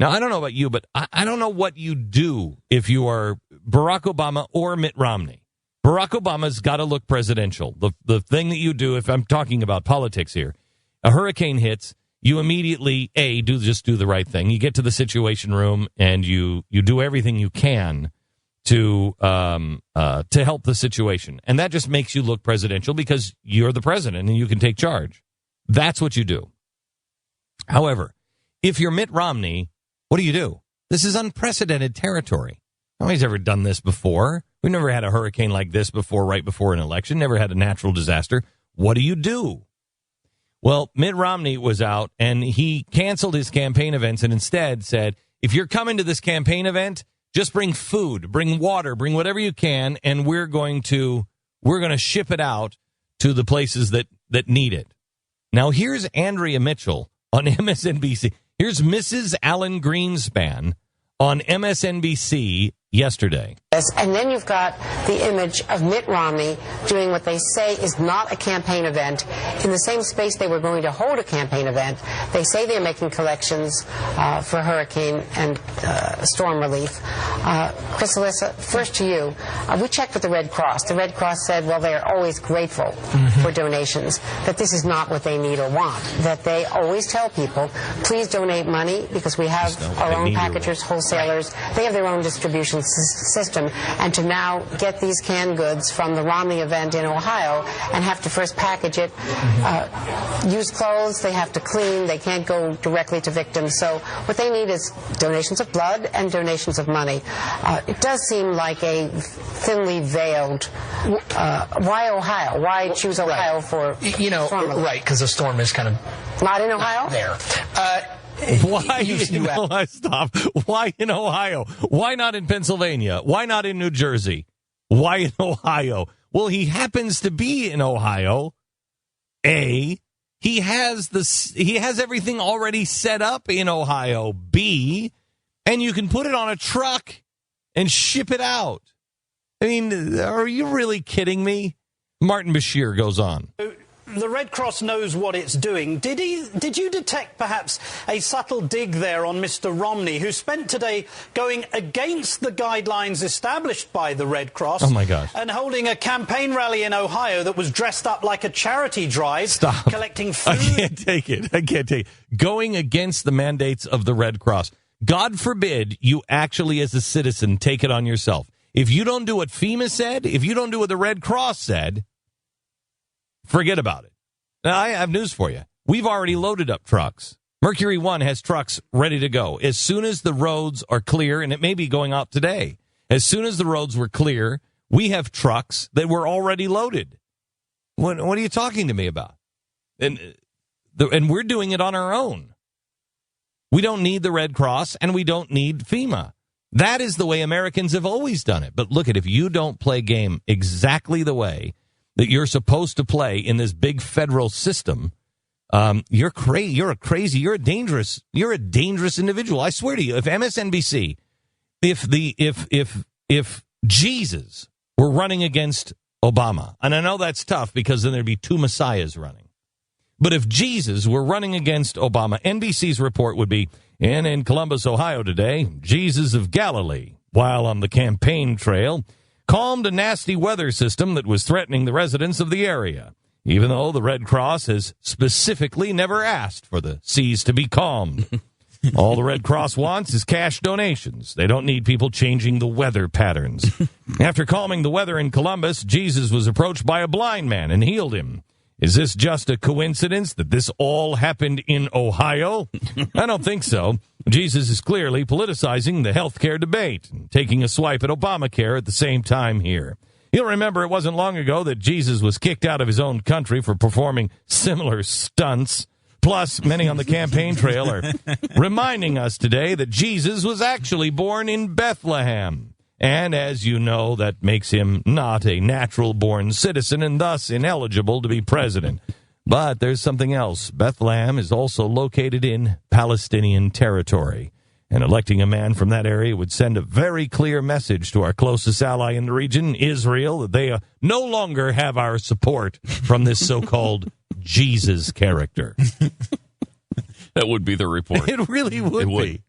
Now, I don't know about you, but I don't know what you do if you are Barack Obama or Mitt Romney. Barack Obama's got to look presidential. The thing that you do, if I'm talking about politics here, a hurricane hits, you immediately, just do the right thing. You get to the Situation Room and you do everything you can to help the situation. And that just makes you look presidential because you're the president and you can take charge. That's what you do. However, if you're Mitt Romney, what do? This is unprecedented territory. Nobody's ever done this before. We've never had a hurricane like this before, right before an election, never had a natural disaster. What do? Well, Mitt Romney was out and he canceled his campaign events and instead said, if you're coming to this campaign event, just bring food, bring water, bring whatever you can, and we're going to ship it out to the places that need it. Now, here's Andrea Mitchell on MSNBC. Here's Mrs. Alan Greenspan on MSNBC yesterday. And then you've got the image of Mitt Romney doing what they say is not a campaign event in the same space they were going to hold a campaign event. They say they're making collections for hurricane and storm relief. Chris Alyssa, first to you. We checked with the Red Cross. The Red Cross said, well, they're always grateful for donations, that this is not what they need or want, that they always tell people, please donate money because we have our own packagers, wholesalers. They have their own distribution system, and to now get these canned goods from the Romney event in Ohio and have to first package it, use clothes, they have to clean, they can't go directly to victims. So what they need is donations of blood and donations of money. It does seem like a thinly veiled, why Ohio? Why choose Ohio for right, because the storm is kind of not in Ohio? There. Stop. Why in Ohio? Why not in Pennsylvania? Why not in New Jersey? Why in Ohio? Well, he happens to be in Ohio. A, he has everything already set up in Ohio. B, and you can put it on a truck and ship it out. I mean, are you really kidding me? Martin Bashir goes on. The Red Cross knows what it's doing. Did you detect perhaps a subtle dig there on Mr. Romney, who spent today going against the guidelines established by the Red Cross? Oh, my gosh. And holding a campaign rally in Ohio that was dressed up like a charity drive. Stop. Collecting food. I can't take it. Going against the mandates of the Red Cross. God forbid you actually, as a citizen, take it on yourself. If you don't do what FEMA said, if you don't do what the Red Cross said, forget about it. Now, I have news for you. We've already loaded up trucks. Mercury One has trucks ready to go. As soon as the roads are clear, and it may be going out today, as soon as the roads were clear, we have trucks that were already loaded. What are you talking to me about? And we're doing it on our own. We don't need the Red Cross, and we don't need FEMA. That is the way Americans have always done it. But look, if you don't play game exactly the way that you're supposed to play in this big federal system, you're crazy. You're a dangerous individual. I swear to you, if MSNBC, if Jesus were running against Obama, and I know that's tough because then there'd be two messiahs running. But if Jesus were running against Obama, NBC's report would be, in Columbus, Ohio today, Jesus of Galilee, while on the campaign trail, calmed a nasty weather system that was threatening the residents of the area, even though the Red Cross has specifically never asked for the seas to be calmed. All the Red Cross wants is cash donations. They don't need people changing the weather patterns. After calming the weather in Columbus, Jesus was approached by a blind man and healed him. Is this just a coincidence that this all happened in Ohio? I don't think so. Jesus is clearly politicizing the healthcare debate and taking a swipe at Obamacare at the same time here. You'll remember it wasn't long ago that Jesus was kicked out of his own country for performing similar stunts. Plus, many on the campaign trail are reminding us today that Jesus was actually born in Bethlehem. And as you know, that makes him not a natural-born citizen and thus ineligible to be president. But there's something else. Bethlehem is also located in Palestinian territory. And electing a man from that area would send a very clear message to our closest ally in the region, Israel, that they no longer have our support from this so-called Jesus character. That would be the report. It really would be.